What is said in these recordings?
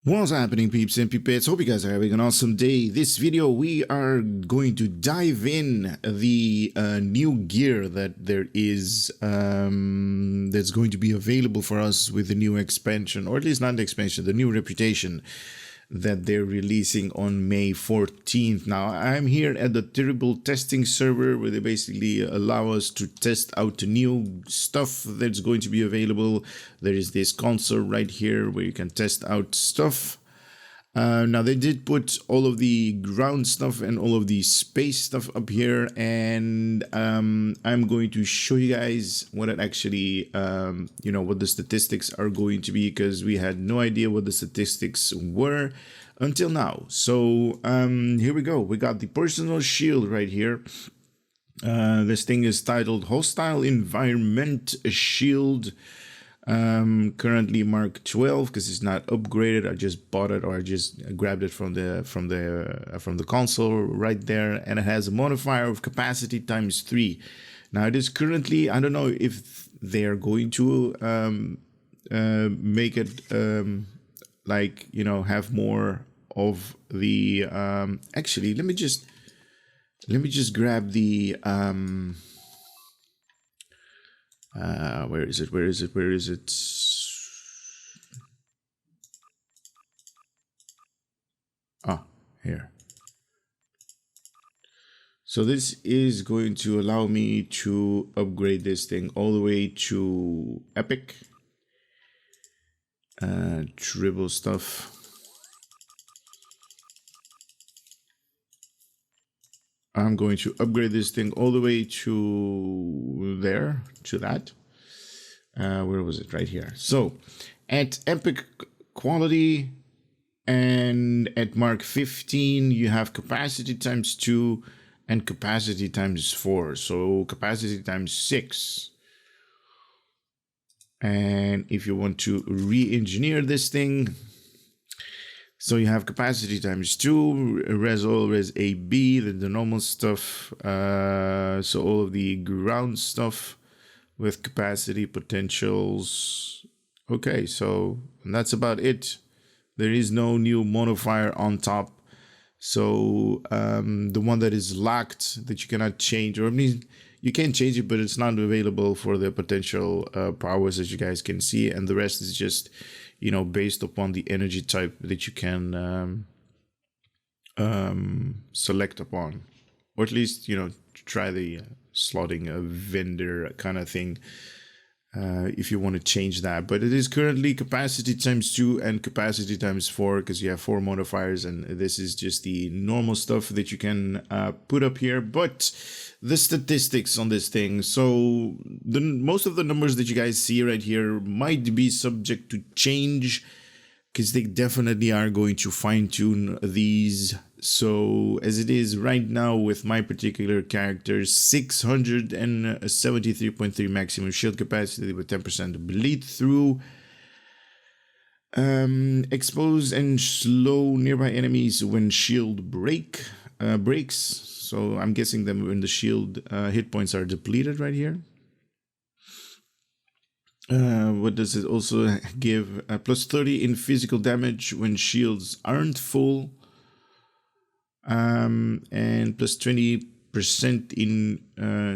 What's happening, peeps and peepettes? Hope you guys are having an awesome day. This video, we are going to dive in the new gear that there is that's going to be available for us with the new expansion, or at least not the expansion, the new reputation that they're releasing on May 14th. Now, I'm here at the terrible testing server where they basically allow us to test out the new stuff that's going to be available. There is this console right here where you can test out stuff. Now, they did put all of the ground stuff and all of the space stuff up here, and I'm going to show you guys what it actually, what the statistics are going to be, because we had no idea what the statistics were until now. So here we go. We got the personal shield right here. This thing is titled Hostile Environment Shield. Currently Mark 12 because it's not upgraded. I just bought it, or I just grabbed it from the console right there, and it has a modifier of capacity ×3. Now it is currently, I don't know if they are going to make it have more of the actually let me just grab the where is it? Ah, here. So this is going to allow me to upgrade this thing all the way to epic. Dribble stuff. I'm going to upgrade this thing all the way to there, to that. Where was it? Right here. So at epic quality and at Mark 15, you have capacity ×2 and capacity ×4. So capacity ×6. And if you want to re-engineer this thing, so you have capacity ×2, res all, res AB, the normal stuff. So all of the ground stuff with capacity potentials. Okay, so that's about it. There is no new modifier on top. So the one that is locked that you cannot change, or I mean, you can change it, but it's not available for the potential powers, as you guys can see. And the rest is just, based upon the energy type that you can select upon, or at least, try the slotting a vendor kind of thing if you want to change that. But it is currently capacity ×2 and capacity ×4 because you have 4 modifiers, and this is just the normal stuff that you can put up here. But the statistics on this thing, so most of the numbers that you guys see right here might be subject to change, because they definitely are going to fine-tune these. So as it is right now with my particular character, 673.3 maximum shield capacity with 10% bleed through. Expose and slow nearby enemies when shield breaks. So I'm guessing them when the shield hit points are depleted right here. What does it also give? Plus 30 in physical damage when shields aren't full. And plus 20% in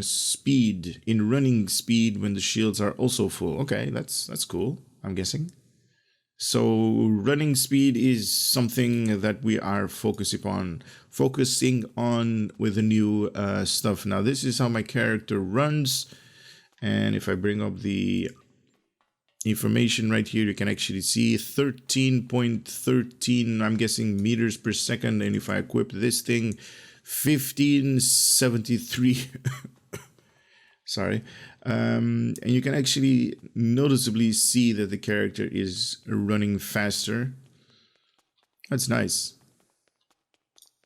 speed, in running speed when the shields are also full. Okay, that's cool, I'm guessing. So running speed is something that we are focusing on with the new stuff. Now this is how my character runs, and if I bring up the information right here, you can actually see 13.13, I'm guessing, meters per second. And if I equip this thing, 1573 sorry, and you can actually noticeably see that the character is running faster. That's nice.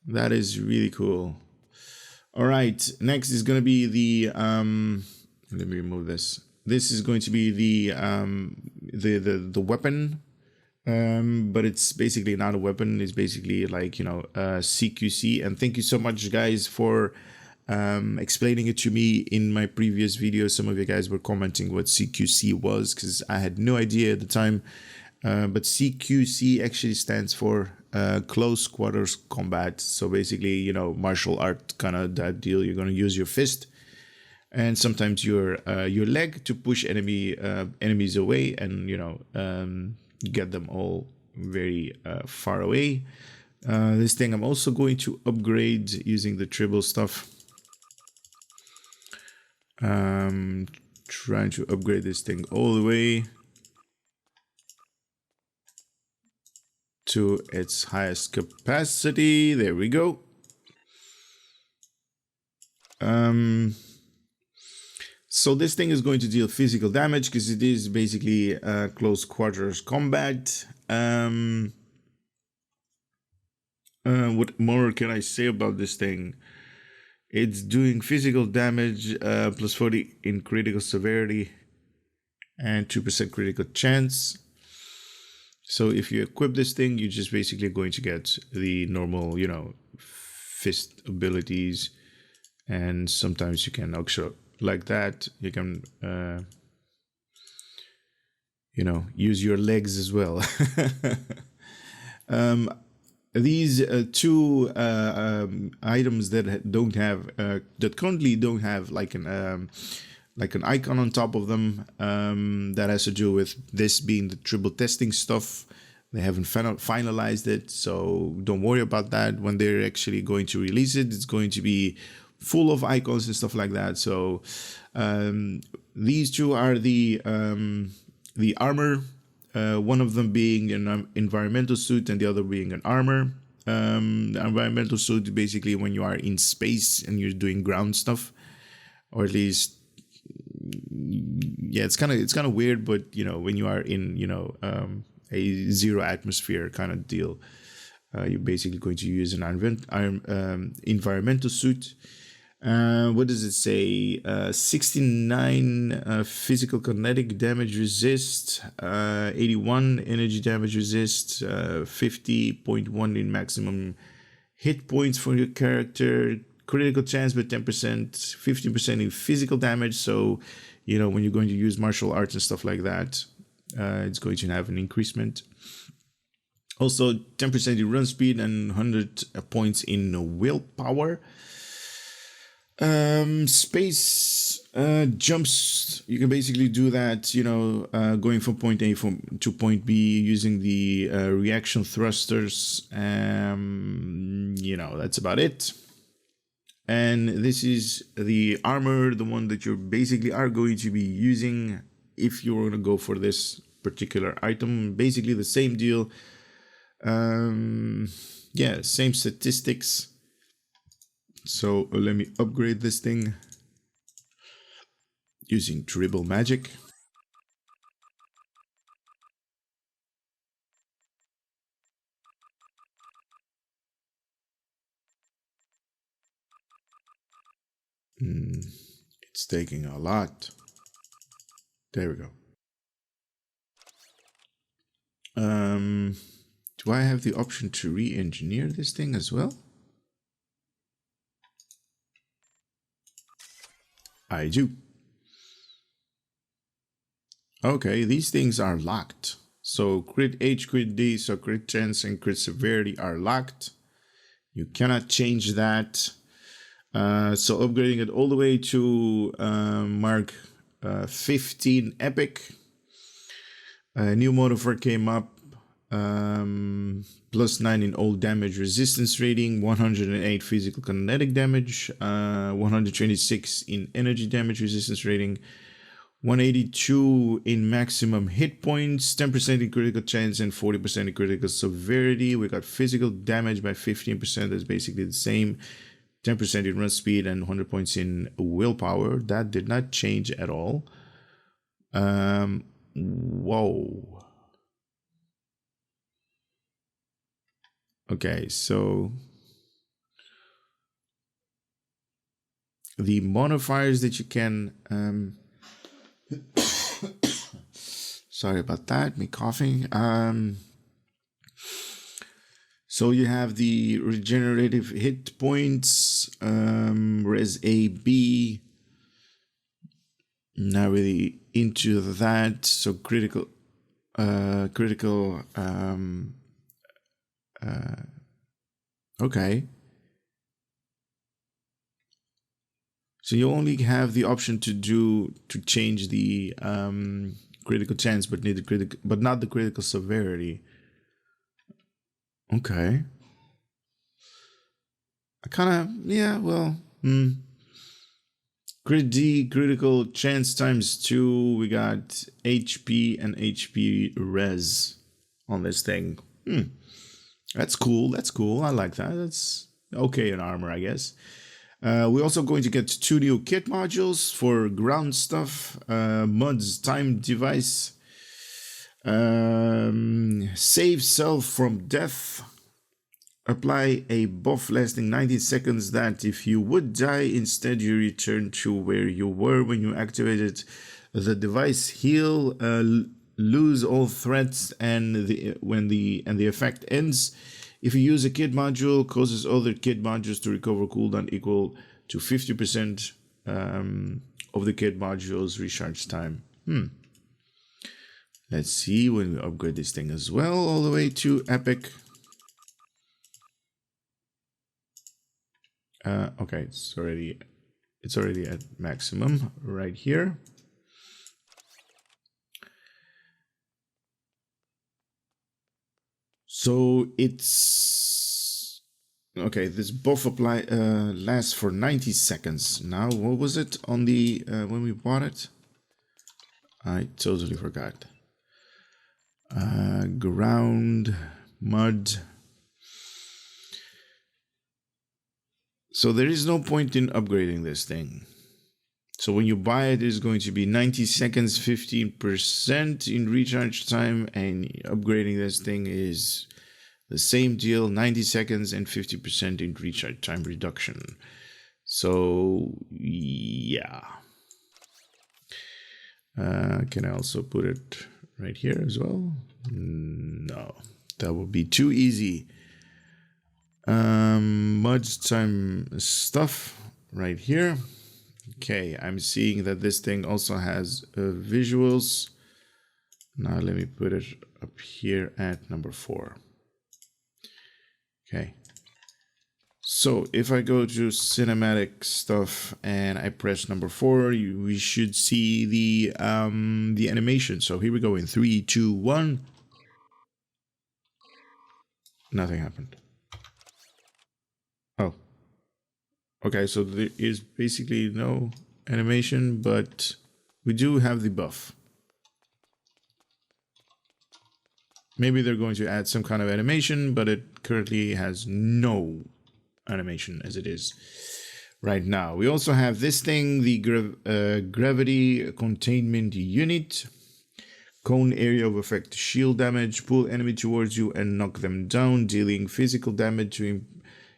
That is really cool. All right, next is going to be the let me remove this. This is going to be the weapon, but it's basically not a weapon. It's basically like, CQC. And thank you so much, guys, for explaining it to me in my previous video. Some of you guys were commenting what CQC was, because I had no idea at the time. But CQC actually stands for close quarters combat. So basically, you know, martial art kind of that deal. You're going to use your fist and sometimes your leg to push enemies away, and you know, get them all very far away. This thing I'm also going to upgrade using the tribal stuff. Trying to upgrade this thing all the way to its highest capacity. There we go. So this thing is going to deal physical damage because it is basically close quarters combat. What more can I say about this thing? It's doing physical damage plus 40 in critical severity and 2% critical chance. So if you equip this thing, you're just basically going to get the normal, you know, fist abilities. And sometimes you can also, like that, you can, you know, use your legs as well. These two items that don't have, that currently don't have like an icon on top of them, that has to do with this being the triple testing stuff. They haven't finalized it, so don't worry about that. When they're actually going to release it, it's going to be full of icons and stuff like that. So these two are the armor. One of them being an environmental suit and the other being an armor. The environmental suit, basically when you are in space and you're doing ground stuff, or at least, yeah, it's kind of weird, but you know, when you are in, you know, a zero atmosphere kind of deal, you're basically going to use an environmental suit. What does it say? 69 physical kinetic damage resist, 81 energy damage resist, 50.1 in maximum hit points for your character, critical chance by 10%, 15% in physical damage. So, you know, when you're going to use martial arts and stuff like that, it's going to have an increasement. Also, 10% in run speed and 100 points in willpower. Space jumps, you can basically do that, you know, going from point A to point B using the reaction thrusters. You know, that's about it. And this is the armor, the one that you basically are going to be using if you're going to go for this particular item. Basically the same deal. Yeah, same statistics. So let me upgrade this thing using tribal magic. It's taking a lot. There we go. Do I have the option to re-engineer this thing as well? I do. Okay, these things are locked. So crit H, crit D, so crit chance and crit severity are locked. You cannot change that. So upgrading it all the way to Mark 15 Epic. A new modifier came up. Plus 9 in all damage resistance rating, 108 physical kinetic damage, 126 in energy damage resistance rating, 182 in maximum hit points, 10% in critical chance and 40% in critical severity. We got physical damage by 15%, that's basically the same. 10% in run speed and 100 points in willpower. That did not change at all. Whoa. Okay, so the modifiers that you can, sorry about that, me coughing. So you have the regenerative hit points, res A, B, not really into that. So critical, critical. Okay. So you only have the option to change the critical chance, but not the critical severity. Okay. I kind of, yeah, well, Crit D, critical chance times 2. We got HP and HP res on this thing. That's cool. That's cool. I like that. That's okay in armor, I guess. We're also going to get 2 new kit modules for ground stuff. Mud's time device. Save self from death. Apply a buff lasting 90 seconds that if you would die, instead you return to where you were when you activated the device. Heal, lose all threats, and the effect ends. If you use a kit module, causes other kit modules to recover cooldown equal to 50% of the kit module's recharge time. Let's see when we upgrade this thing as well, all the way to epic. Okay, it's already at maximum right here. So it's okay. This buff apply lasts for 90 seconds. Now, what was it on the when we bought it? I totally forgot. Ground, mud. So there is no point in upgrading this thing. So when you buy it, it's going to be 90 seconds, 15% in recharge time, and upgrading this thing is the same deal, 90 seconds and 50% in recharge time reduction. So yeah. Can I also put it right here as well? No, that would be too easy. Mud's time stuff right here. Okay, I'm seeing that this thing also has visuals. Now let me put it up here at number 4. Okay. So if I go to cinematic stuff and I press number 4, we should see the animation. So here we go in 3, 2, 1. Nothing happened. Oh. Okay, so there is basically no animation, but we do have the buff. Maybe they're going to add some kind of animation, but it currently has no animation as it is right now. We also have this thing, the gravity containment unit. Cone area of effect shield damage. Pull enemy towards you and knock them down, dealing physical damage to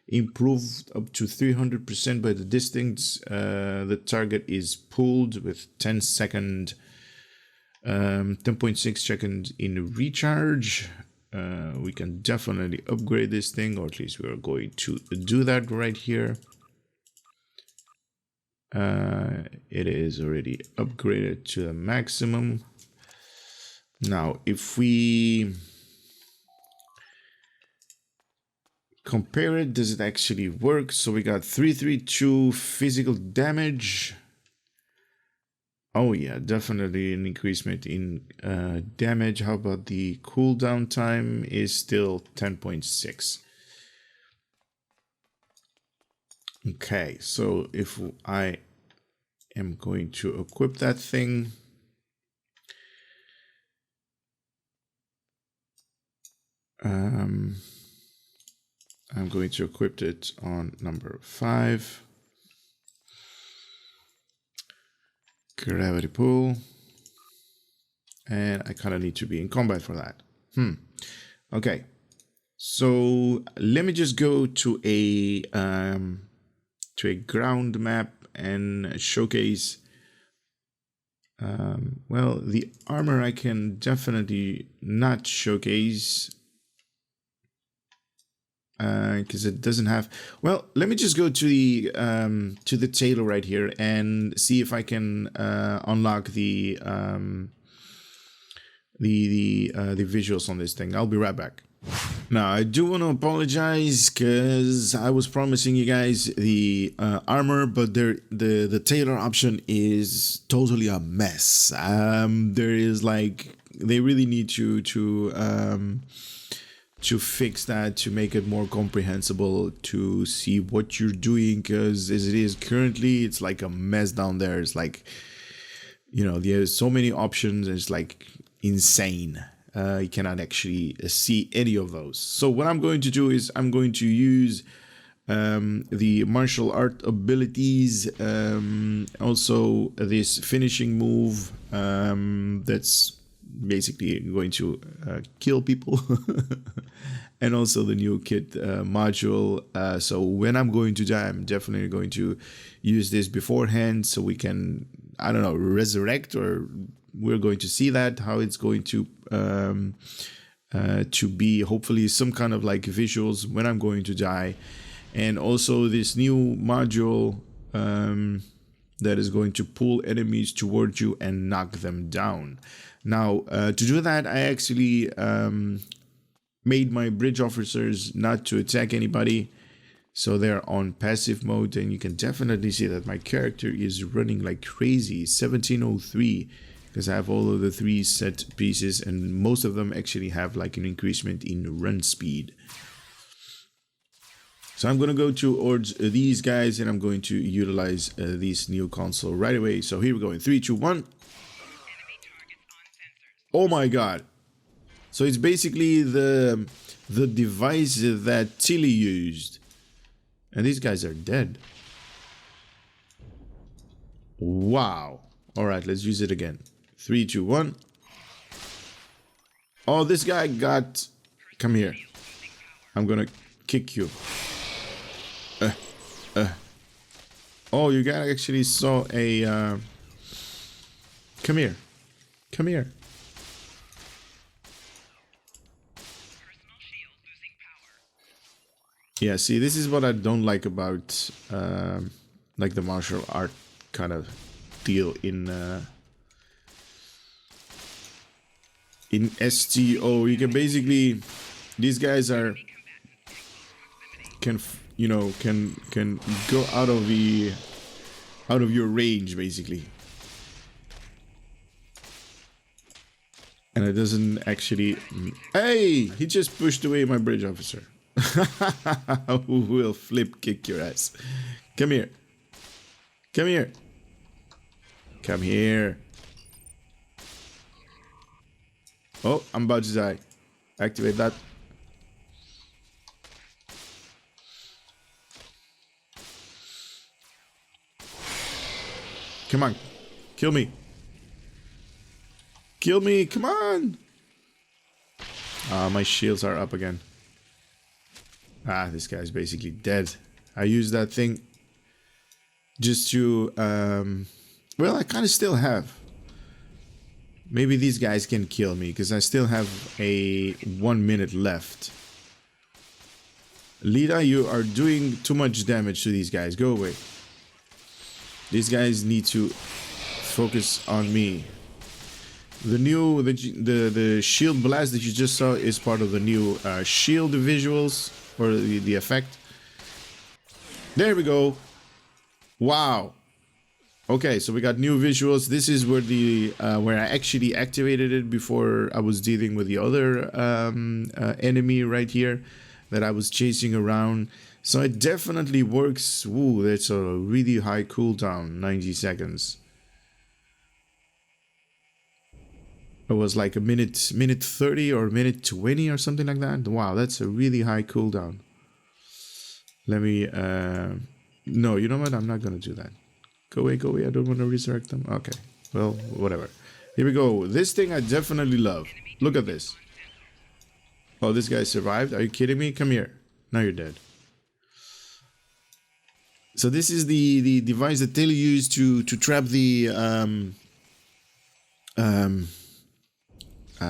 improved up to 300% by the distance the target is pulled, with 10.6 seconds in recharge. We can definitely upgrade this thing, or at least we are going to do that right here. It is already upgraded to the maximum. Now, if we compare it, does it actually work? So we got 332 physical damage. Oh yeah, definitely an increasement in damage. How about the cooldown time is still 10.6. Okay, so if I am going to equip that thing, I'm going to equip it on number 5. Gravity pull. And I kind of need to be in combat for that. Okay. So let me just go to a ground map and showcase. Well, the armor I can definitely not showcase. Because it doesn't have. Well, let me just go to the tailor right here and see if I can unlock the the visuals on this thing. I'll be right back. Now, I do want to apologize because I was promising you guys the armor, but the tailor option is totally a mess. There is like, they really need to fix that, to make it more comprehensible, to see what you're doing, because as it is currently, it's like a mess down there. It's like, you know, there's so many options. It's like insane. You cannot actually see any of those. So what I'm going to do is I'm going to use the martial art abilities, also this finishing move that's basically going to kill people, and also the new kit module. So when I'm going to die, I'm definitely going to use this beforehand, so we can, I don't know, resurrect, or we're going to see that, how it's going to be hopefully some kind of like visuals when I'm going to die. And also this new module that is going to pull enemies towards you and knock them down. Now, to do that, I actually made my bridge officers not to attack anybody, so they're on passive mode, and you can definitely see that my character is running like crazy, 1703, because I have all of the 3 set pieces, and most of them actually have like an increasement in run speed. So I'm going to go towards these guys, and I'm going to utilize this new console right away. So here we go in 3, 2, 1. Oh my god. So it's basically the device that Tilly used. And these guys are dead. Wow. Alright, let's use it again. 3, 2, 1. Oh, this guy got... Come here. I'm gonna kick you. Oh, you guys actually saw a... Come here. Come here. Yeah, see, this is what I don't like about like the martial art kind of deal in STO. You can basically, these guys are can go out of your range basically, and it doesn't actually. Hey, he just pushed away my bridge officer. Who will flip kick your ass? Come here. Come here. Come here. Oh, I'm about to die. Activate that. Come on. Kill me. Kill me. Come on. My shields are up again. This guy's basically dead. I used that thing just to, well, I kind of still have. Maybe these guys can kill me, because I still have a 1 minute left. Lita, you are doing too much damage to these guys. Go away. These guys need to focus on me. The new, the shield blast that you just saw is part of the new shield visuals. Or the effect. There we go. Wow. Okay, so we got new visuals. This is where the where I actually activated it before I was dealing with the other enemy right here that I was chasing around. So it definitely works. Ooh, that's a really high cooldown, 90 seconds. It was like a minute 30 or minute 20 or something like that. Wow, that's a really high cooldown. Let me, no, you know what? I'm not going to do that. Go away, go away. I don't want to resurrect them. Okay, well, whatever. Here we go. This thing I definitely love. Look at this. Oh, this guy survived. Are you kidding me? Come here. Now you're dead. So this is the device that Taylor used to trap the,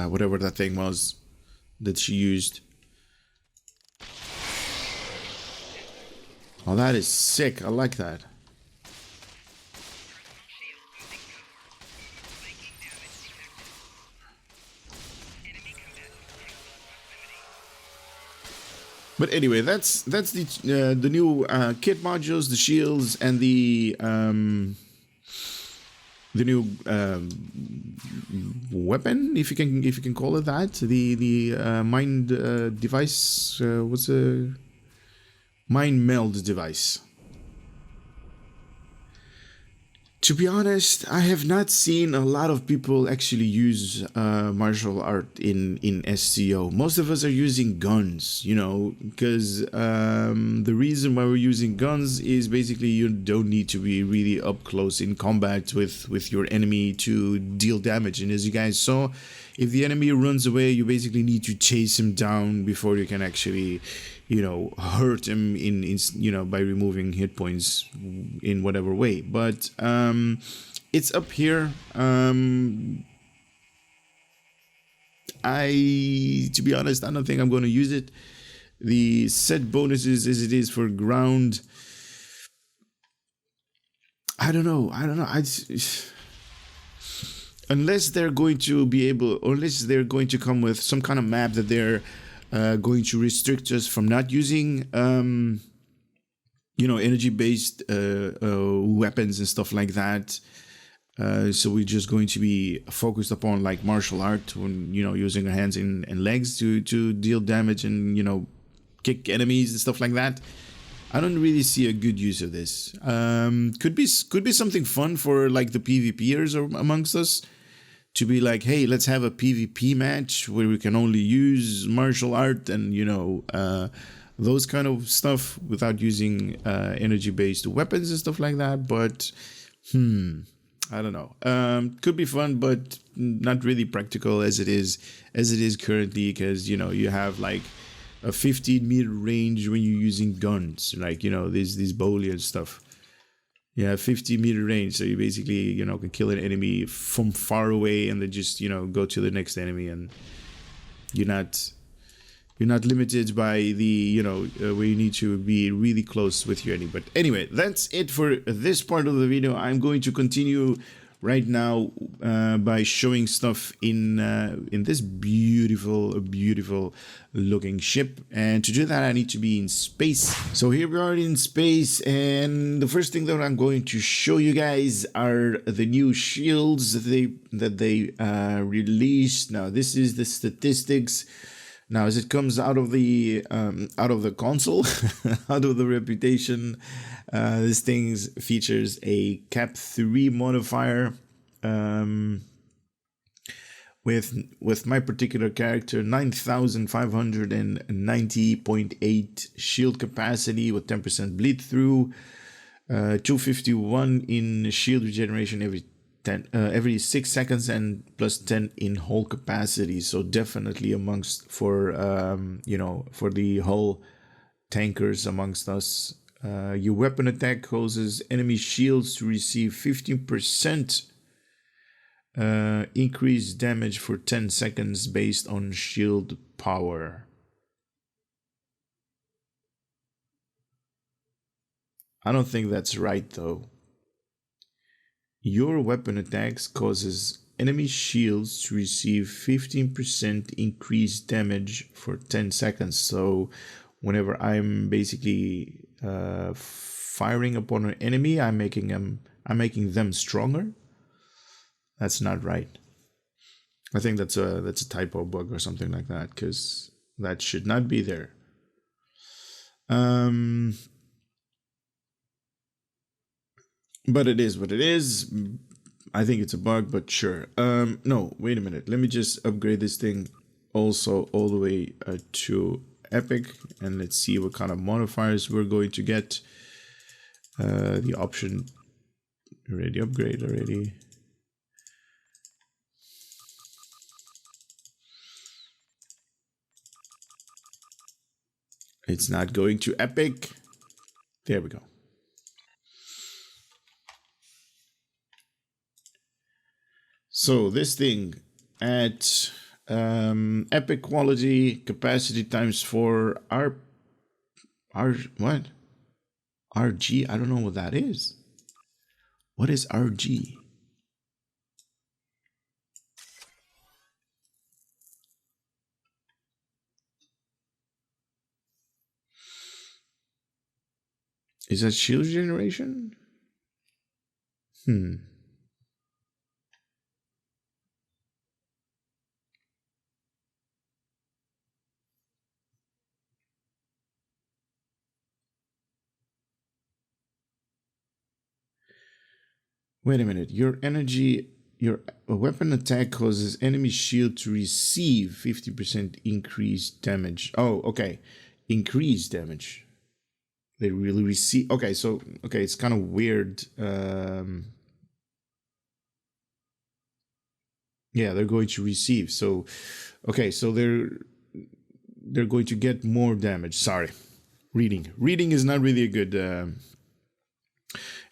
whatever that thing was that she used. Oh, that is sick. I like that. But anyway, that's the new kit modules, the shields, and the new weapon, if you can call it that, the mind device. What's a mind meld device? To be honest, I have not seen a lot of people actually use martial art in SCO. Most of us are using guns, you know, because the reason why we're using guns is basically you don't need to be really up close in combat with your enemy to deal damage. And as you guys saw, if the enemy runs away, you basically need to chase him down before you can actually, you know, hurt him in you know, by removing hit points in whatever way. But it's up here. To be honest, I don't think I'm going to use it. The set bonuses as it is for ground, I don't know. Unless they're going to be able, or unless they're going to come with some kind of map that they're going to restrict us from not using, you know, energy-based weapons and stuff like that. So we're just going to be focused upon like martial art, when, you know, using our hands and legs to deal damage and, you know, kick enemies and stuff like that. I don't really see a good use of this. Could be something fun for like the PvPers amongst us, to be like, hey, let's have a PvP match where we can only use martial art and, you know, those kind of stuff without using energy-based weapons and stuff like that. But I don't know. Could be fun, but not really practical as it is currently, because, you know, you have like a 15-meter range when you're using guns, like, you know, these Boolean stuff. You have 50-meter range, so you basically, you know, can kill an enemy from far away and then just, you know, go to the next enemy, and you're not limited by the, you know, where you need to be really close with your enemy. But anyway, that's it for this part of the video. I'm going to continue right now by showing stuff in this beautiful looking ship, and to do that I need to be in space. So here we are in space, and the first thing that I'm going to show you guys are the new shields that they released. Now this is the statistics. Now, as it comes out of the console, out of the reputation, this thing features a Cap 3 modifier. With my particular character, 9,590.8 shield capacity with 10% bleed through, 251 in shield regeneration every 6 seconds, and plus 10 in hull capacity. So definitely amongst for you know, for the hull tankers amongst us. Your weapon attack causes enemy shields to receive 15% increased damage for 10 seconds based on shield power. I don't think that's right though. Your weapon attacks causes enemy shields to receive 15% increased damage for 10 seconds. So whenever I'm basically firing upon an enemy, I'm making them stronger. That's not right. I think that's a typo bug or something like that, because that should not be there. But it is what it is. I think it's a bug, but sure. No, wait a minute. Let me just upgrade this thing also all the way to Epic, and let's see what kind of modifiers we're going to get. The option already upgrade already. It's not going to Epic. There we go. So this thing at epic quality, capacity times 4, what? RG? I don't know what that is. What is RG? Is that shield generation? Wait a minute. Your weapon attack causes enemy shield to receive 50% increased damage. Oh, okay. Increased damage. They really receive. Okay, so it's kind of weird. Yeah, they're going to receive. So, okay, so they're going to get more damage. Sorry, reading is not really a good.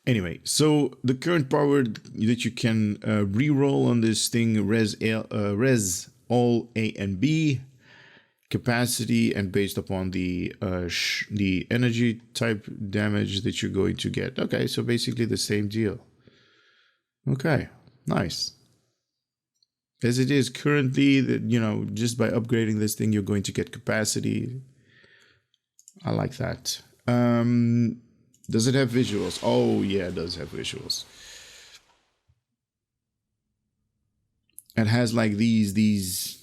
Anyway, so the current power that you can reroll on this thing, res all A and B, capacity, and based upon the energy type damage that you're going to get. Okay, so basically the same deal. Okay, nice. As it is currently, that just by upgrading this thing, you're going to get capacity. I like that. Does it have visuals? Oh yeah, it does have visuals. It has like these.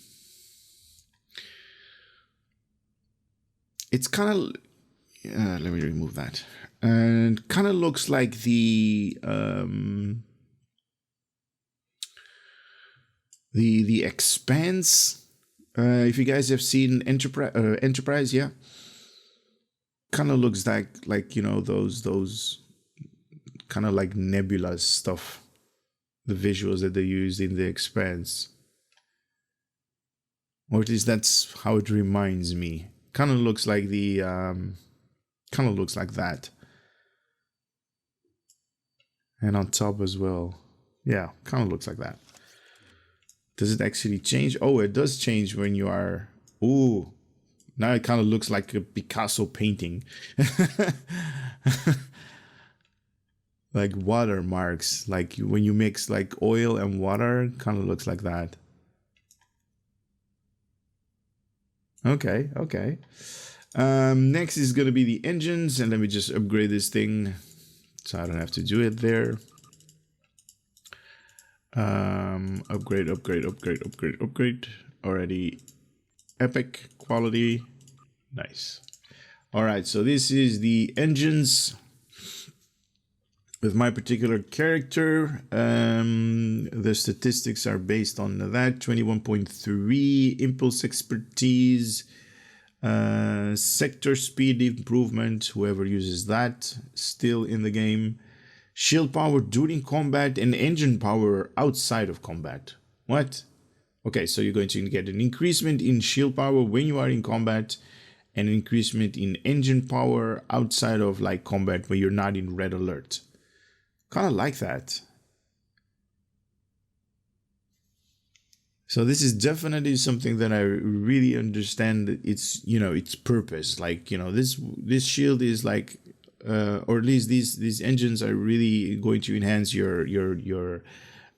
It's kind of. Let me remove that. And kind of looks like the Expanse. If you guys have seen Enterprise, yeah. Kind of looks like those kind of like nebula stuff, the visuals that they used in the Expanse, or at least that's how it reminds me. Kind of looks like that, and on top as well. Yeah, kind of looks like that. Does it actually change? Oh, it does change when you are. Ooh. Now it kind of looks like a Picasso painting. Like watermarks. Like when you mix like oil and water, kind of looks like that. Okay. Next is going to be the engines. And let me just upgrade this thing so I don't have to do it there. Upgrade. Already epic quality. Nice. All right, so this is the engines with my particular character. The statistics are based on that. 21.3 impulse expertise, sector speed improvement, whoever uses that still in the game, shield power during combat, and engine power outside of combat. What? Okay, so you're going to get an increasement in shield power when you are in combat, and an increasement in engine power outside of like combat when you're not in red alert. Kind of like that. So this is definitely something that I really understand its its purpose. Like this shield is like, or at least these engines are really going to enhance your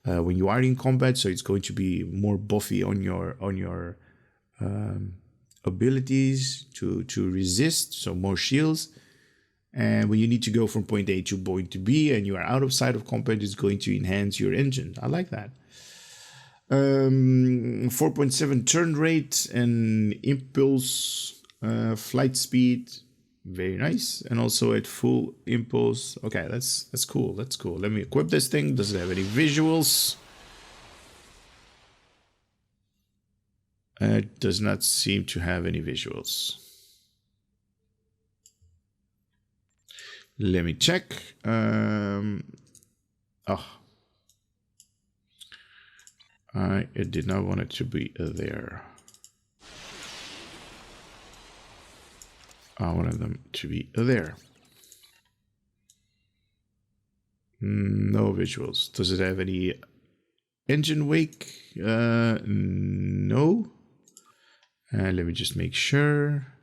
when you are in combat, so it's going to be more buffy on your abilities to resist, so more shields. And when you need to go from point A to point B and you are out of sight of combat, it's going to enhance your engine. I like that. 4.7 turn rate and impulse flight speed. Very nice. And also at full impulse. Okay, that's cool. That's cool. Let me equip this thing. Does it have any visuals? It does not seem to have any visuals. Let me check. I did not want it to be there. I wanted them to be there. No visuals. Does it have any engine wake? No. Let me just make sure.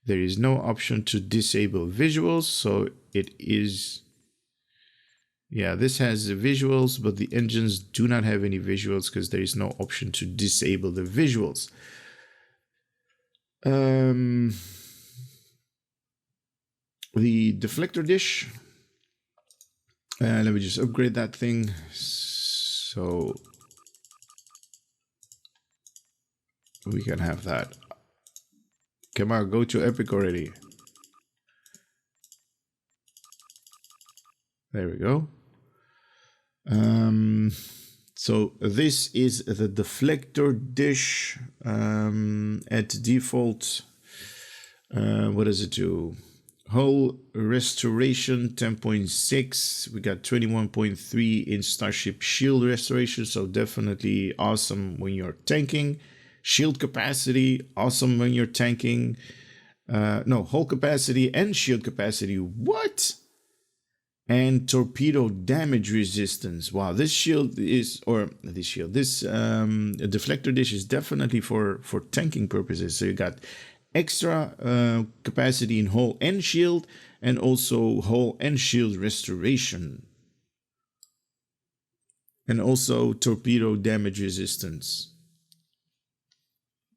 There is no option to disable visuals, so it is. Yeah, this has the visuals, but the engines do not have any visuals because there is no option to disable the visuals. the deflector dish. Let me just upgrade that thing. So we can have that. Come on, go to Epic already. There we go. So this is the deflector dish. At default, what does it do? Hull restoration 10.6. We got 21.3 in Starship shield restoration, so definitely awesome when you're tanking. Shield capacity, awesome when you're tanking. No, hull capacity and shield capacity. What? And torpedo damage resistance. Wow, this shield is, this deflector dish is definitely for tanking purposes. So you got extra capacity in hull and shield, and also hull and shield restoration, and also torpedo damage resistance.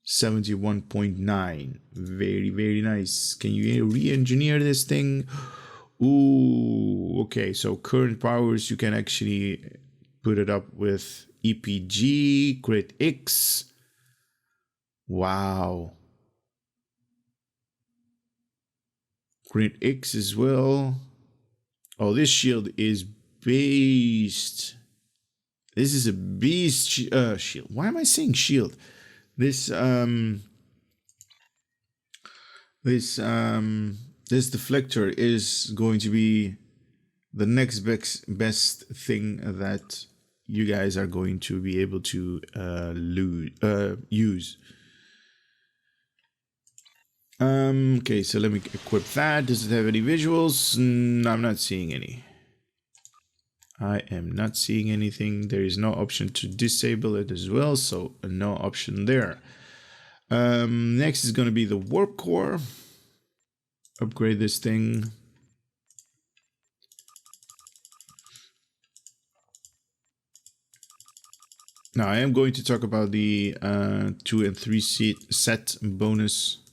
71.9. Very, very nice. Can you re-engineer this thing? Ooh, okay. So current powers, you can actually put it up with EPG, Crit X. Wow. Crit X as well. Oh, this shield is beast. This is a beast shield. Why am I saying shield? This deflector is going to be the next best thing that you guys are going to be able to use. Okay, so let me equip that. Does it have any visuals? No, I'm not seeing any. I am not seeing anything. There is no option to disable it as well, so no option there. Next is going to be the warp core. Upgrade this thing. Now I am going to talk about the 2 and 3 set bonus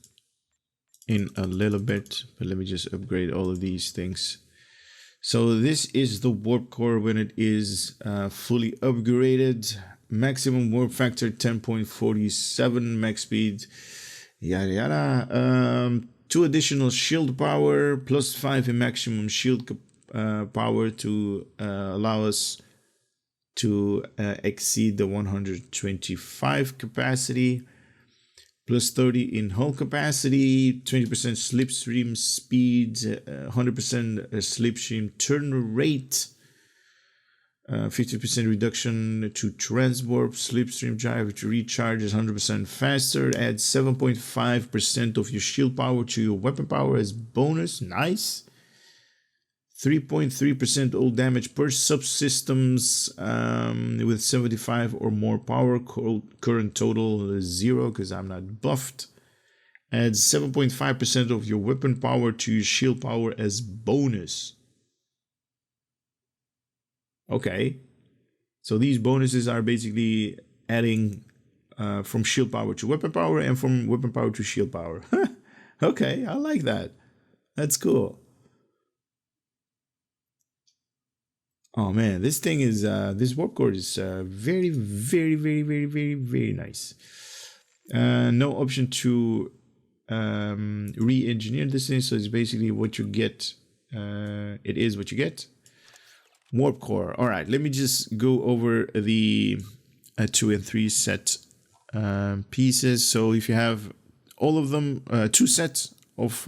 in a little bit, but let me just upgrade all of these things. So this is the warp core when it is fully upgraded. Maximum warp factor 10.47, max speed, yada yada. 2 additional shield power, plus 5 in maximum shield power to allow us to exceed the 125 capacity. Plus 30 in hull capacity, 20% slipstream speed, 100% slipstream turn rate, 50% reduction to transwarp, slipstream drive to recharge is 100% faster, adds 7.5% of your shield power to your weapon power as bonus, nice. 3.3% all damage per subsystems with 75 or more power. Current total is 0 because I'm not buffed. Adds 7.5% of your weapon power to your shield power as bonus. Okay. So these bonuses are basically adding from shield power to weapon power and from weapon power to shield power. Okay, I like that. That's cool. Oh man, this thing is this warp core is very, very, very, very, very, very nice. No option to re-engineer this thing, so it's basically what you get. It is what you get. Warp core. All right, let me just go over the 2 and 3 set pieces. So if you have all of them, 2 sets of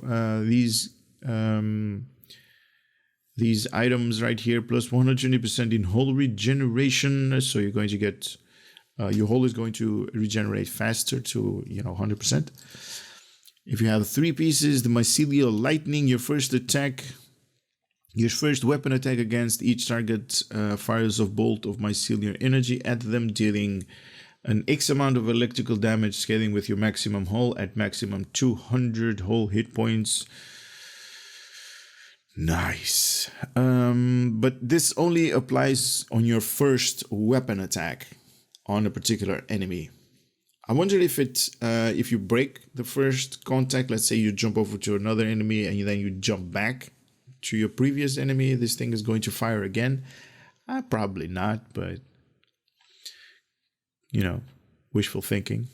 these items right here, plus 120% in hull regeneration. So you're going to get, your hull is going to regenerate faster to, 100%. If you have 3 pieces, the mycelial lightning, your first weapon attack against each target fires a bolt of mycelial energy at them, dealing an X amount of electrical damage, scaling with your maximum hull at maximum 200 hull hit points. Nice. But this only applies on your first weapon attack on a particular enemy. I wonder if if you break the first contact, let's say you jump over to another enemy and then you jump back to your previous enemy, this thing is going to fire again. Probably not, but you know, wishful thinking.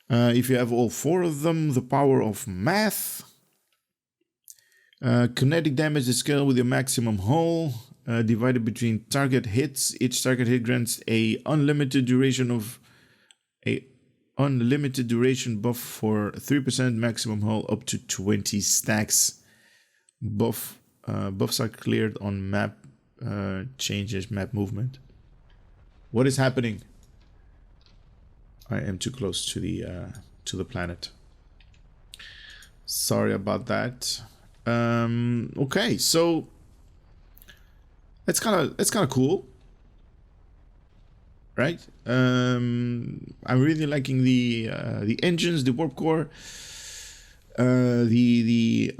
If you have all 4 of them, the power of math. Kinetic damage is scaled with your maximum hull, divided between target hits. Each target hit grants a unlimited duration buff for 3% maximum hull up to 20 stacks. Buffs are cleared on map changes, map movement. What is happening? I am too close to the planet. Sorry about that. Okay, so that's kind of cool, right? I'm really liking the engines, the warp core, the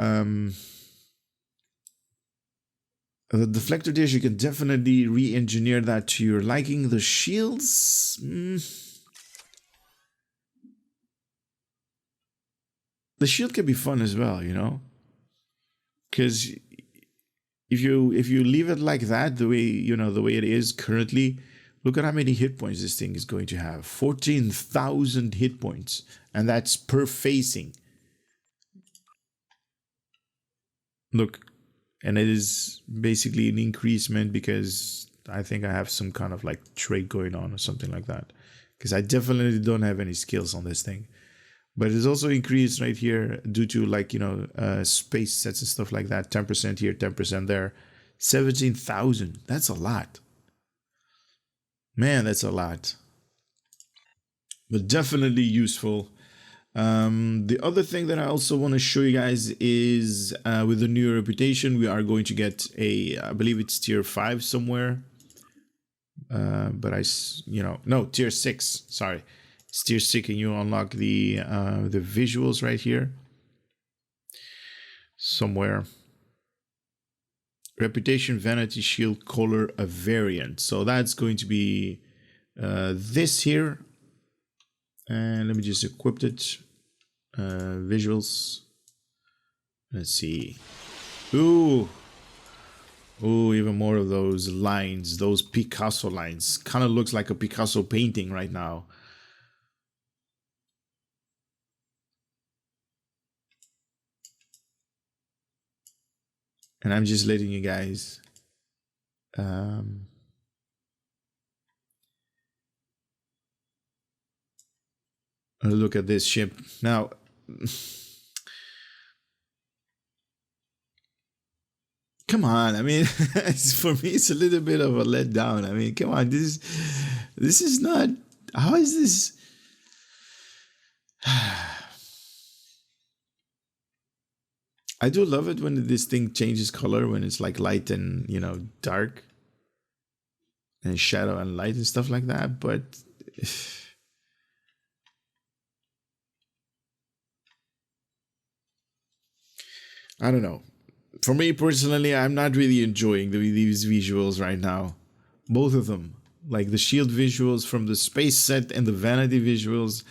deflector dish. You can definitely re-engineer that to your liking. The shields. The shield can be fun as well, you know, because if you leave it like that, the way it is currently, look at how many hit points this thing is going to have. 14,000 hit points, and that's per facing. Look, and it is basically an increasement because I think I have some kind of like trait going on or something like that, because I definitely don't have any skills on this thing. But it's also increased right here due to, like, you know, space sets and stuff like that. 10% here, 10% there. 17,000. That's a lot. Man, that's a lot. But definitely useful. The other thing that I also want to show you guys is with the new reputation, we are going to get I believe it's tier 5 somewhere. But no, tier 6. Sorry. It's tier 6, and you unlock the visuals right here somewhere. Reputation, vanity, shield, color, a variant. So that's going to be this here. And let me just equip it. Visuals. Let's see. Ooh, even more of those lines, those Picasso lines. Kind of looks like a Picasso painting right now. And I'm just letting you guys look at this ship. Now, come on. I mean, for me, it's a little bit of a letdown. I mean, come on. This is not... How is this... I do love it when this thing changes color, when it's like light and, you know, dark. And shadow and light and stuff like that, but... I don't know. For me personally, I'm not really enjoying these visuals right now. Both of them. Like the shield visuals from the space set and the vanity visuals.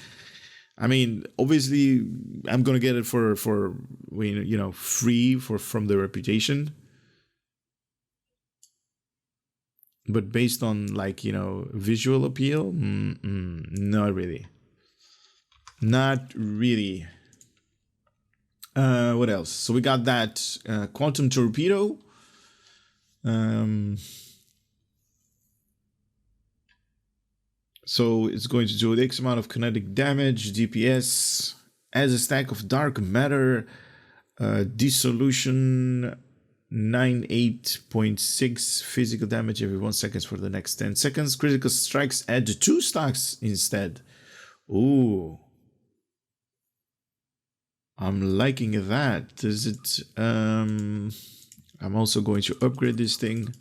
I mean, obviously, I'm gonna get it for you know, free from the reputation. But based on, like, you know, visual appeal, not really. Not really. What else? So we got that quantum torpedo. So it's going to do X amount of kinetic damage, DPS, as a stack of dark matter, dissolution, 98.6 physical damage every 1 second for the next 10 seconds. Critical strikes add 2 stacks instead. Ooh. I'm liking that. Is it? I'm also going to upgrade this thing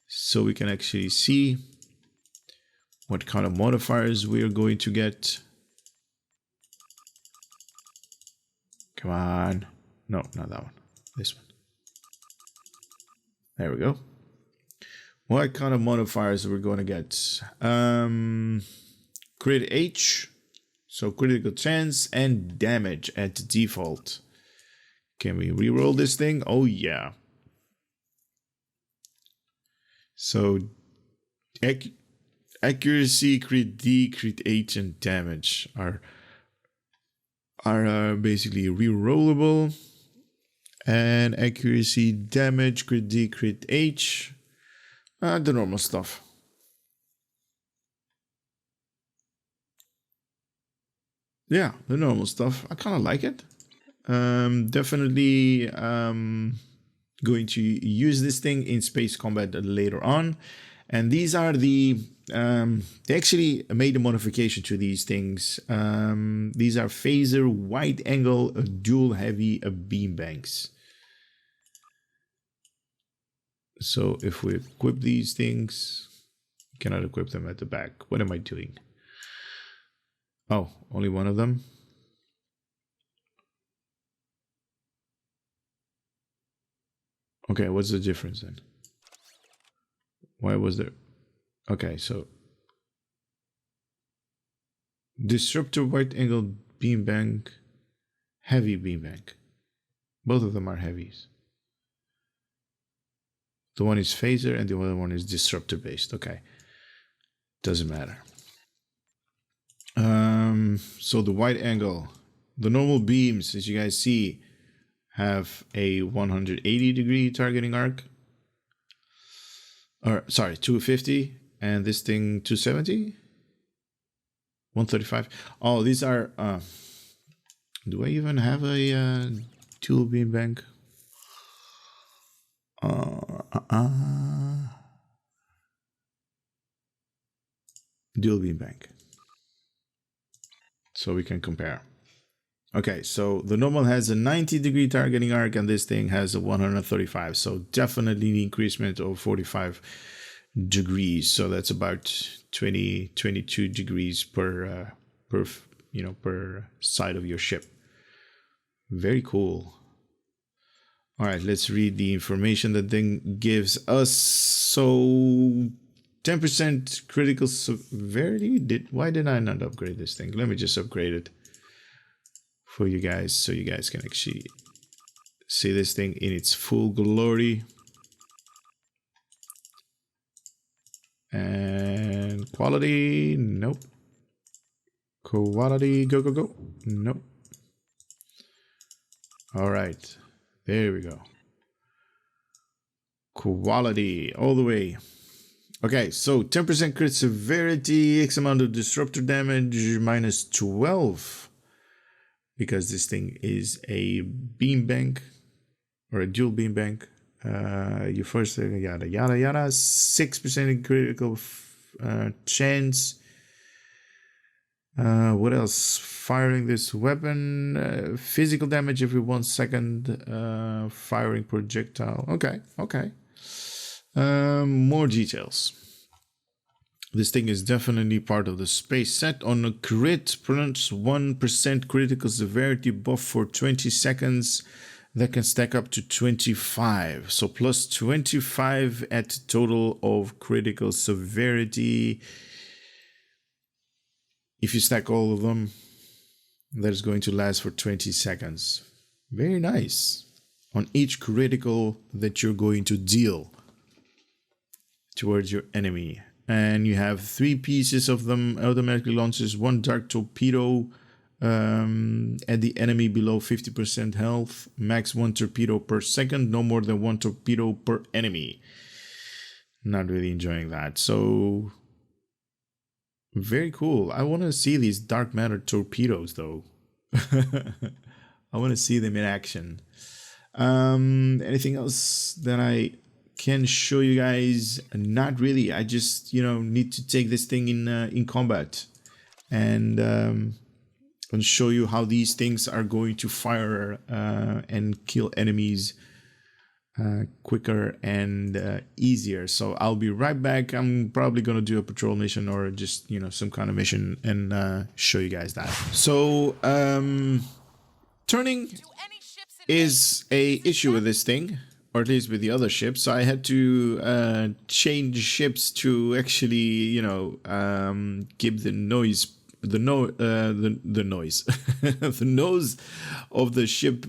so we can actually see what kind of modifiers we are going to get. Come on. No, not that one. This one. There we go. What kind of modifiers are we going to get? Crit H. So critical chance and damage at default. Can we reroll this thing? Oh yeah. So accuracy, crit D, crit H, and damage are basically rerollable. And accuracy, damage, crit D, crit H, the normal stuff. Yeah, the normal stuff. I kind of like it. Definitely going to use this thing in space combat later on. And these are the they actually made a modification to these things. These are phaser wide angle dual heavy beam banks. So if we equip these things, cannot equip them at the back. What am I doing? Oh, only one of them. Okay, what's the difference then? Why was there? Okay, so disruptor wide angle beam bank, heavy beam bank. Both of them are heavies. The one is phaser and the other one is disruptor based. Okay, doesn't matter. So the wide angle, the normal beams, as you guys see, have a 180 degree targeting arc. Or sorry, 250, and this thing 270, 135. Oh, these are. Do I even have a dual beam bank? Dual beam bank. So we can compare. Okay, so the normal has a 90 degree targeting arc and this thing has a 135. So definitely the increasement of 45 degrees. So that's about 22 degrees per side of your ship. Very cool. All right, let's read the information that thing gives us. So 10% critical severity. Why did I not upgrade this thing? Let me just upgrade it for you guys so you guys can actually see this thing in its full glory. And quality, nope. Quality, go, go, go. Nope. All right, there we go. Quality all the way. Okay, so 10% crit severity, X amount of disruptor damage, minus 12. Because this thing is a beam bank or a dual beam bank. You first yada yada yada. 6% critical chance. What else? Firing this weapon, physical damage every 1 second. Firing projectile. Okay, okay. More details. This thing is definitely part of the space set. On a crit, pronounce 1% critical severity buff for 20 seconds. That can stack up to 25. So plus 25 at total of critical severity. If you stack all of them, that is going to last for 20 seconds. Very nice. On each critical that you're going to deal towards your enemy. And you have 3 pieces of them. Automatically launches 1 dark torpedo at the enemy below 50% health. Max 1 torpedo per second. No more than 1 torpedo per enemy. Not really enjoying that. So very cool. I want to see these dark matter torpedoes though. I want to see them in action. Anything else that I can show you guys? Not really. I just need to take this thing in combat and show you how these things are going to fire and kill enemies quicker and easier. So I'll be right back. I'm probably gonna do a patrol mission or just some kind of mission and show you guys that. So turning is a issue with this thing, or at least with the other ships. So I had to change ships to actually give the noise the noise, the nose of the ship,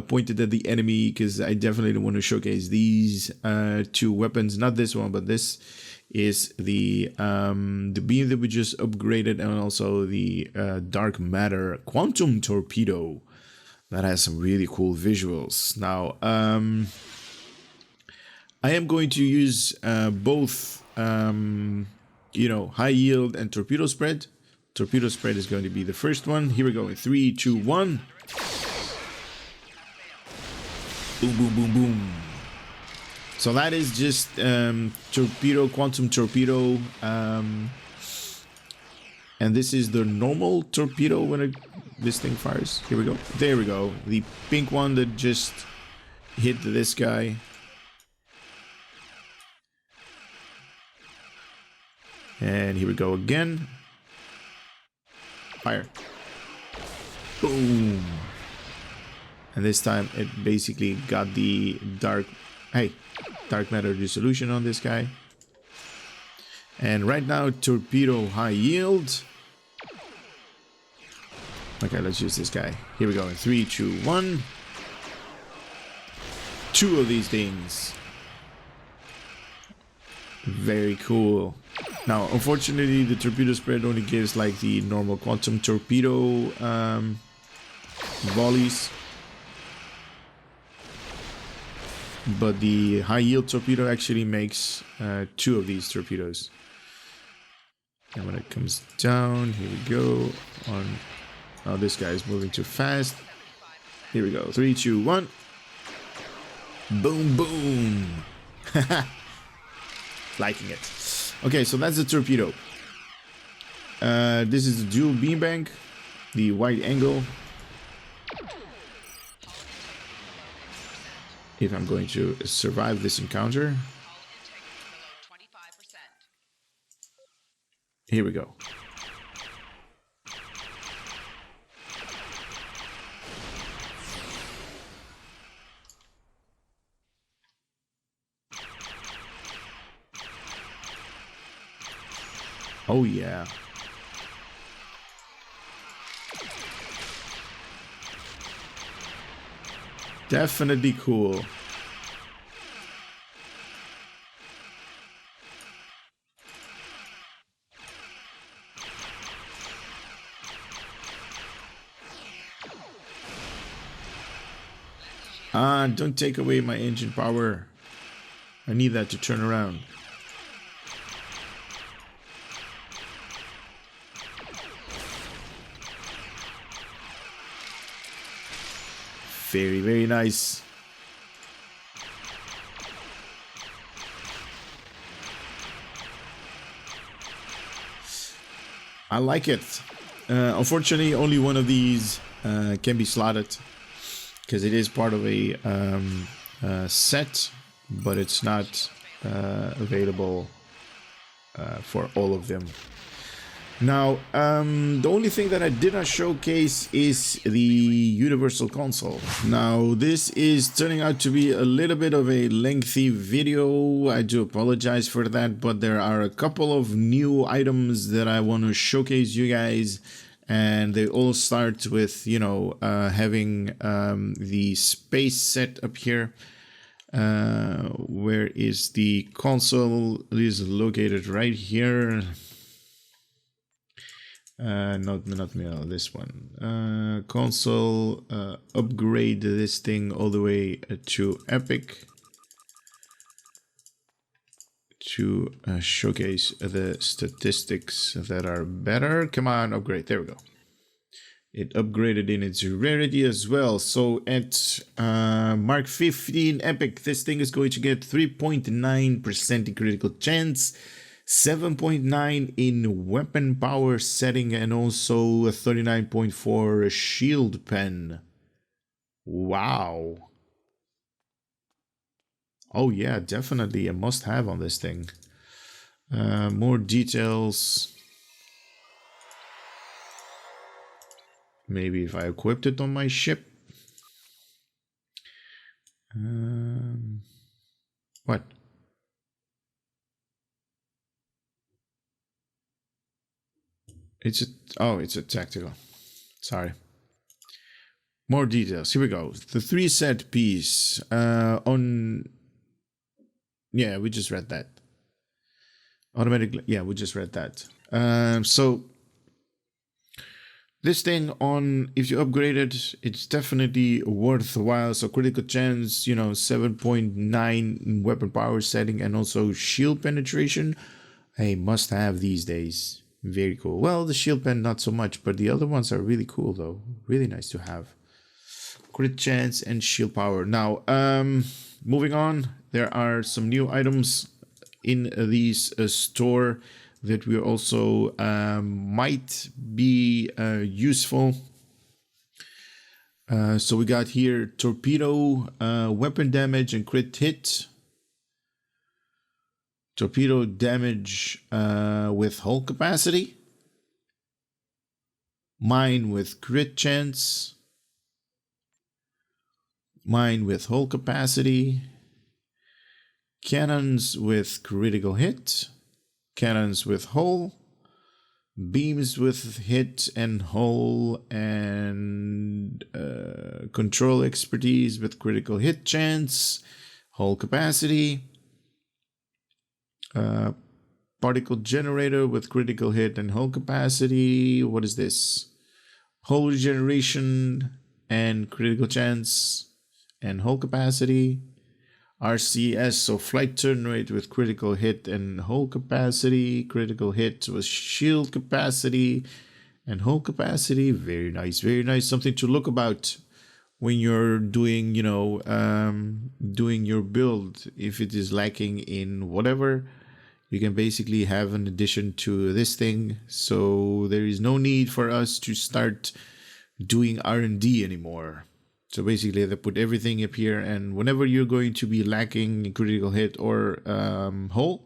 pointed at the enemy, because I definitely want to showcase these two weapons. Not this one, but this is the beam that we just upgraded, and also the dark matter quantum torpedo that has some really cool visuals. Now, I am going to use both, high yield and torpedo spread. Torpedo spread is going to be the first one. Here we go in 3, 2, 1. Boom, boom, boom, boom. So that is just torpedo, quantum torpedo. And this is the normal torpedo when this thing fires. Here we go. There we go. The pink one that just hit this guy. And here we go again. Fire. Boom. And this time it basically got the dark matter dissolution on this guy. And right now, torpedo high yield. Okay, let's use this guy. Here we go in 3, 2, 1. 2 of these things. Very cool. Now, unfortunately, the torpedo spread only gives like the normal quantum torpedo volleys. But the high yield torpedo actually makes 2 of these torpedoes. And when it comes down, here we go. Oh, this guy is moving too fast. Here we go. 3, 2, 1. Boom, boom. Liking it. Okay, so that's the torpedo. This is the dual beam bank, the wide angle. If I'm going to survive this encounter. Here we go. Oh yeah. Definitely cool. Don't take away my engine power. I need that to turn around. Very, very nice. I like it. Unfortunately, only one of these can be slotted because it is part of a set, but it's not available for all of them. Now, the only thing that I did not showcase is the Universal Console. Now, this is turning out to be a little bit of a lengthy video. I do apologize for that, but there are a couple of new items that I want to showcase you guys. And they all start with, having the space set up here. Where is the console? It is located right here. Not this one. Console, upgrade this thing all the way to Epic to showcase the statistics that are better. Come on, upgrade. There we go. It upgraded in its rarity as well. So at Mark 15 Epic, this thing is going to get 3.9% in critical chance, 7.9 in weapon power setting, and also a 39.4 shield pen. Wow. Oh yeah, definitely a must-have on this thing. More details. Maybe if I equipped it on my ship. What? It's a, oh, it's a tactical. Sorry. More details. Here we go. The 3 set piece on. Yeah, we just read that. Automatically. Yeah, we just read that. So this thing on, if you upgrade it, it's definitely worthwhile. So critical chance, 7.9 weapon power setting, and also shield penetration. A must have these days. Very cool. Well, the shield pen not so much, but the other ones are really cool though. Really nice to have. Crit chance and shield power. Now, moving on, there are some new items in these store that we also might be useful. So we got here Torpedo, weapon damage and crit hit. Torpedo damage with hull capacity. Mine with crit chance. Mine with hull capacity. Cannons with critical hit. Cannons with hull. Beams with hit and hull. And control expertise with critical hit chance. Hull capacity. Particle generator with critical hit and hull capacity. What is this? Hull regeneration and critical chance and hull capacity. RCS, so flight turn rate with critical hit and hull capacity. Critical hit with shield capacity and hull capacity. Very nice, very nice. Something to look about when you're doing, doing your build. If it is lacking in whatever, you can basically have an addition to this thing. So there is no need for us to start doing R&D anymore. So basically they put everything up here, and whenever you're going to be lacking in critical hit or hull,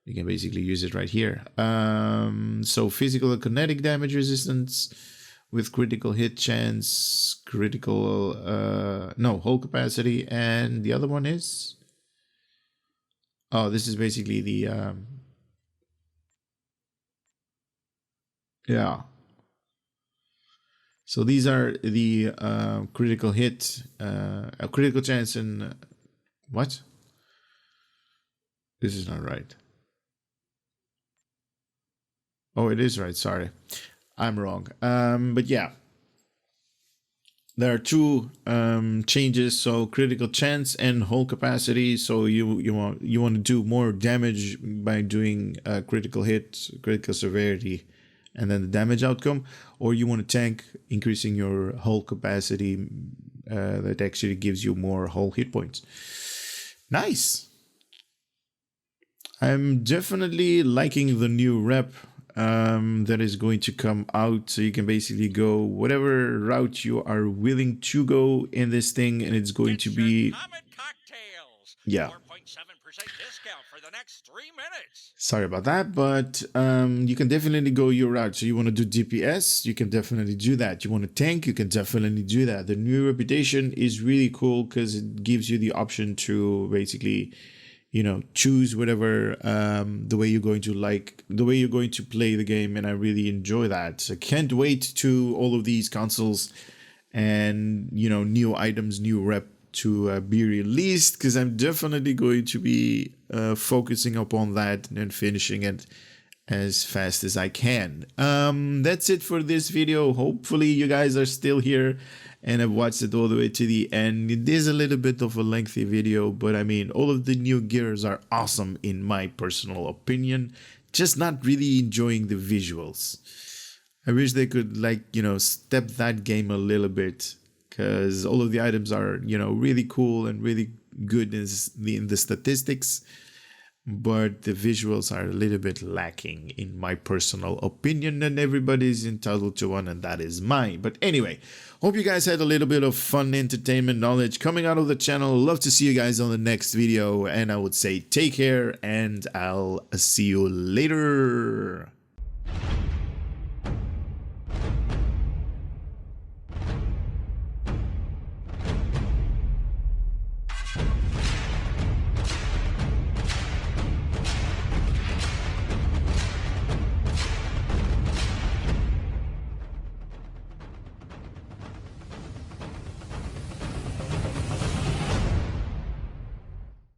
you can basically use it right here. So physical and kinetic damage resistance with critical hit chance, critical, hull capacity, and the other one is... Oh, this is basically the... yeah. So these are the critical hit, a critical chance, and what? This is not right. Oh, it is right. Sorry, I'm wrong. But yeah, there are two changes. So critical chance and hull capacity. So you want to do more damage by doing critical hit, critical severity, and then the damage outcome, or you want to tank, increasing your hull capacity. That actually gives you more hull hit points. Nice. I'm definitely liking the new rep that is going to come out. So you can basically go whatever route you are willing to go in this thing, and it's going to be... yeah. 4.7% discount for the next 3 minutes. Sorry about that, but you can definitely go your route. So you want to do DPS, you can definitely do that. You want to tank, you can definitely do that. The new reputation is really cool because it gives you the option to basically, choose whatever the way you're going to play the game, and I really enjoy that. So can't wait to all of these consoles and new items, new rep to be released, because I'm definitely going to be focusing upon that and finishing it as fast as I can. That's it for this video. Hopefully you guys are still here and have watched it all the way to the end. It is a little bit of a lengthy video, but I mean, all of the new gears are awesome in my personal opinion. Just not really enjoying the visuals. I wish they could step that game a little bit, because all of the items are, really cool and really good in the statistics, but the visuals are a little bit lacking in my personal opinion, and everybody's entitled to one, and that is mine. But anyway, hope you guys had a little bit of fun, entertainment, knowledge coming out of the channel. Love to see you guys on the next video, and I would say take care, and I'll see you later.